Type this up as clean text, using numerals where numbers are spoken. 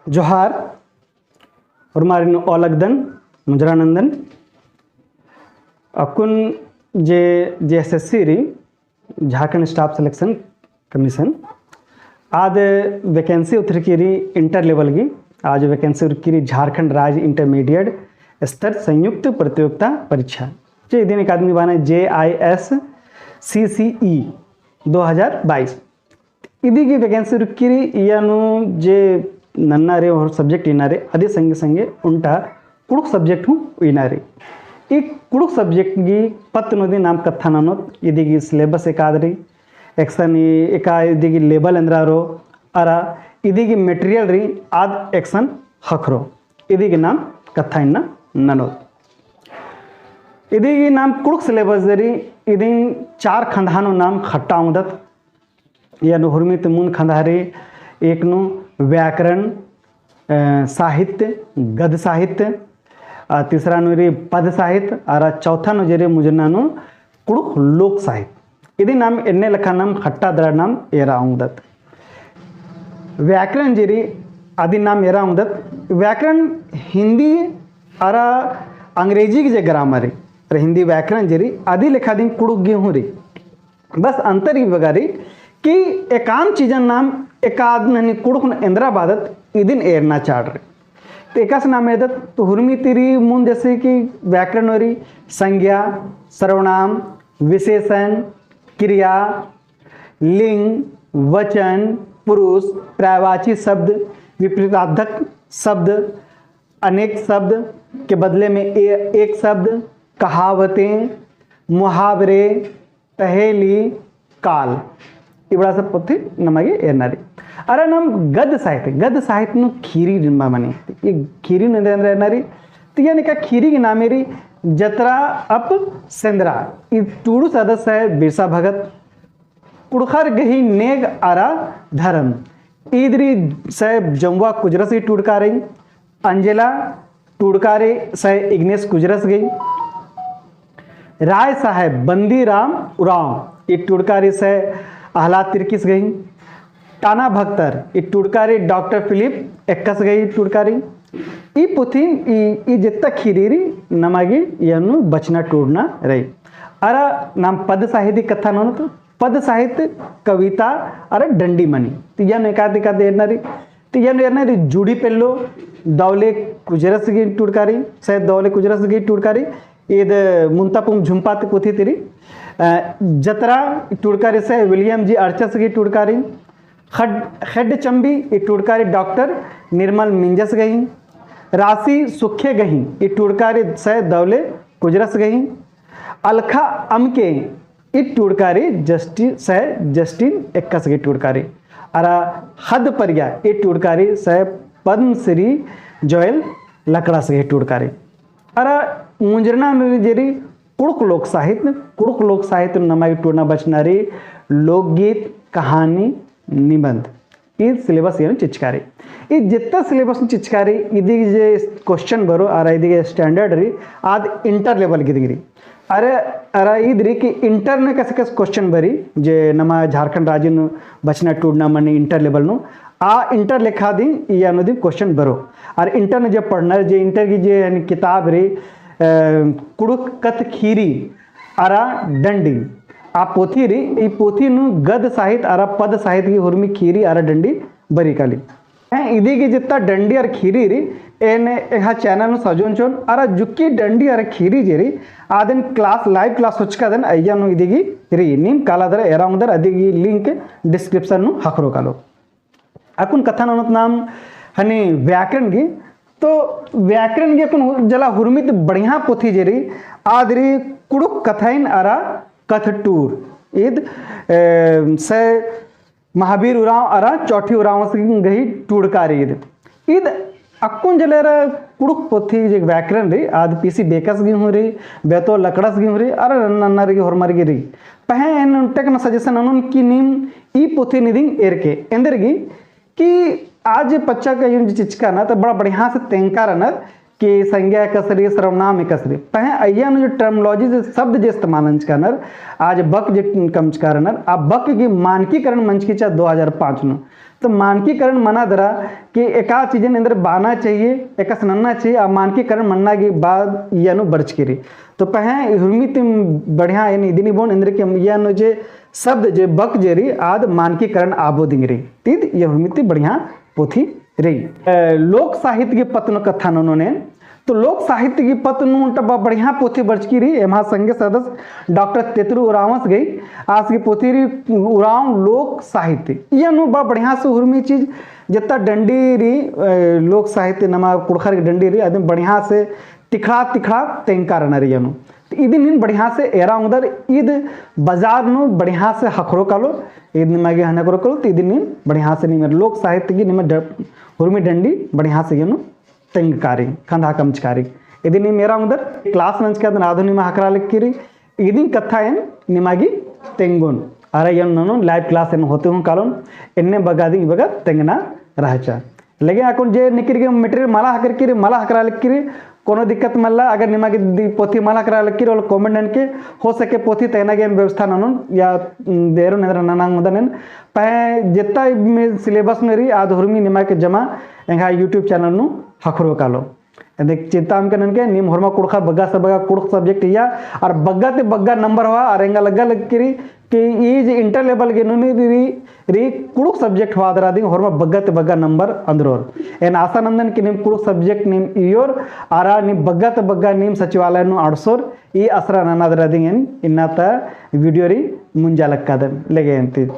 जोहार हमारे ओलगदन मुजरानंदन अकुन जे JSSC री झारखंड स्टाफ सिलेक्शन कमीशन आज वैकेंसी उतर की री इंटर लेवल की आज वैकेंसी उतर की री झारखंड राज्य इंटरमीडिएट स्तर संयुक्त प्रतियोगिता परीक्षा जे दिन अकादमी बाना JISCCE 2022 इदी की वैकेंसी रुक्की यानु जे नन्नारे और सब्जेक्ट इनारे अदे संगे संगे उंटा कुड़ुक सब्जेक्ट हूँ इनारे एक कुड़ुक सब्जेक्ट की पत्त नदी नाम कथा ननोत इदी की सिलेबस एकादरी एक्शन एका इदी की लेबल अंदरारो अरा इदी की मटेरियल री आद एक्शन हखरो इदी के नाम कथा इन्ना ननोत इदी की नाम कुड़ुक सिलेबस दरी इदी 4 खंडानो नाम खट्टा उदत या हुर्मित मून खंधारे एक नु व्याकरण साहित्य गद्य साहित्य तीसरा नु रे पद साहित्य और चौथा नु जेरे मुजनानु कुड़ुक लोक साहित्य इदी नाम एन्ने लखा नाम खट्टा दरा नाम एरा उदत व्याकरण जेरी आदि नाम एरा उदत व्याकरण हिंदी और अंग्रेजी की जे ग्रामर है हिंदी व्याकरण जेरी आदि लिखा दिन कुड़ुक गेहूँ रे बस अंतर ही बगारी कि एकाम चीजन नाम एकाद ननी कुड़ुक इंद्रा बादत इदिन एरना चाड़ रहे तो एकास नाम एदत तो हुर्मी तिरी मुन जैसे कि व्याकरण वरी संज्ञा सर्वनाम विशेषण क्रिया लिंग वचन पुरुष पर्यायवाची शब्द विपरीतार्थक शब्द अनेक शब्द के बदले में एक शब्द कहावतें मुहावरे पहेली काल इबड़ा सब पोथी नमगे एरनारी अरे नम गद्य साहित्य नु खीरी जिम्मा मनी ये खीरी नंदे अंदर एरनारी तो यानी का खीरी की नाम मेरी जतरा अप सेंद्रा ये टूडू सदस्य है बिरसा भगत कुड़खर गही नेग आरा धर्म ईदरी से जमुआ कुजरस की टूडका रही अंजला टूडकारे से इग्नेस कुजरस गई राय साहेब बंदी राम उराव ये टूडकारी से आहलाद तिरकिस गई टाना भक्तर ये टुड़कारी डॉक्टर फिलिप एक्कस गई टुड़कारी ई पुथी ई जितना खीरीरी नमागी यनु बचना टूटना रही अरा नाम पद साहित्य कथा नो तो पद साहित्य कविता अरे डंडी मनी तो यह एकाधिका देरनारी तो यह एरनारी जुड़ी पेल्लो दौले कुजरस गई टुड़कारी शायद दौले कुजरस गई टुड़कारी ईद मुंतापुम झुम्पात पुथी तिरी जतरा टुड़कारी से विलियम जी अर्चस की टुड़कारी खड चंबी ये टुड़कारी डॉक्टर निर्मल मिंजस गई राशि सुखे गही ये टुड़कारी से दौले कुजरस गई अलखा अमके ये टुड़कारी जस्टिन एक्कस की टुड़कारी अरा हद परिया ये टुड़कारी से पद्मश्री जोयल लकड़स गई टुड़कारी अरा मुंजरना जेरी कुड़ुक लोक साहित्य नमाई टूरना बचनारी लोकगीत कहानी निबंध ये सिलेबस ये चिचकारी ये जितना सिलेबस चिचकारी इदी जे क्वेश्चन बरो आरा इदी स्टैंडर्ड री आद इंटर लेवल की दिगरी अरे इधरी कि इंटर में कैसे क्वेश्चन बरी जे नमा झारखंड राज्य नु बचना टूरना मनी इंटर लेवल नु आ इंटर लिखा दी या नु दी क्वेश्चन बरो और इंटर ने जब पढ़ना जे इंटर की जे किताब रे कुड़ुक कथ खीरी अरा डंडी आ पोथी री ई पोथी नु गद साहित्य अरा पद साहित्य की हुर्मी खीरी अरा डंडी बरी काली इदी की जितना डंडी और खीरी री एने यहाँ चैनल नु सजोन चोन अरा जुक्की डंडी और खीरी जेरी आदन क्लास लाइव क्लास होचका दन अय्या नु इदी की री नीम काला दर एराउंड दर अदी की लिंक डिस्क्रिप्शन नु हखरो कालो अकुन कथा ननत नाम हनी व्याकरण की तो व्याकरण की अपन जला हुर्मित बढ़िया पोथी जेरी आदरी कुड़ुक कथाइन अरा कथ टूर ईद से महावीर उराव अरा चौथी उराव से गई टूड़कारी ईद अक्कुन जलेरा कुड़ुक पोथी जे व्याकरण रे आद पीसी बेकस गी हो रे बेतो लकड़स गी हो रे अरे नन्नार की होरमार गी रे पहे एन टेक न सजेशन अनुन की नीम ई पोथी निदिंग एरके एंदर गी कि आज बच्चा का यूं चिचका ना तो बड़ा बढ़िया से तेंका रहना कि संज्ञा कसरी सर्वनाम कसरी पह अय्यन जो टर्मोलॉजी से शब्द जे इस्तेमाल करनर आज बक जे कम करनर आ बक की मानकीकरण मंच की 2005 नो तो मानकीकरण मना दरा कि एका चीज़ें अंदर बाना चाहिए एक सनना चाहिए आ मानकीकरण मनना के बाद यनु बर्च करी तो पह हुर्मित बढ़िया इदिनी बोन इंद्र के यनु जे शब्द जे बक जेरी आद मानकीकरण आबो दिंगरी तीद ये हुर्मित बढ़िया पोथी रही लोक साहित्य की पत्न कथा उन्होंने तो लोक साहित्य की पत्न बढ़िया पोथी बर्च की रही एमा संघ सदस्य डॉक्टर तेतरु उरावस गई आज की पोथी रही उराव लोक साहित्य ये नु बड़ा बढ़िया से हुर्मी चीज जितना डंडी रही लोक साहित्य नमा कुड़खर की डंडी रही आदमी बढ़िया से तिखड़ा तिखड़ा तेंका रहना रही नु तो इदिन बढ़िया से एरा उधर ईद बाजार नु बढ़िया से हखरो कालो ईद निमागे हनकरो कलो तो इदिन बढ़िया से नहीं लोक साहित्य की निम हुर्मी डंडी बढ़िया से ये तेंगकारी कंधा कमचकारी इदी मेरा उधर क्लास लंच का आधुनिक हकरा लिखी इदी कथा एन निमागी तेंगुन अरे ये लाइव क्लास एन होते हूँ कालोन इन्ने बगादी बगा तेंगना रहचा लेकिन अकुन जे निकिर के मटेरियल माला हकर की माला हकरा लिखी कोनो दिक्कत मल्ला अगर निमागी पोथी माला हकरा लिखी कॉमेंट के हो सके पोथी तेना के व्यवस्था नन या देरो नेद्र ननांग मुदन पह जितना सिलेबस में रही आध हुर्मी निमा के जमा एंगा यूट्यूब चैनल नु हखरो कालो देख चिंता हम कनन के निम होरमा कुड़खा बग्गा से बग्गा कुड़ख सब्जेक्ट या और बग्गा ते बग्गा नंबर हुआ और एंगा लग्गा लग करी कि इज इंटर लेवल के नुनी री कुड़ख सब्जेक्ट हुआ दरा दी होरमा बग्गा ते बग्गा नंबर अंदरोर एन आसानंदन के निम कुड़ख सब्जेक्ट निम इयोर आरा निम बग्गा ते बग्गा निम सचिवालय नु आड़सोर ई असरा नना दरा दी इन्ना ता वीडियो री मुंजा लक्का दम लगे एंती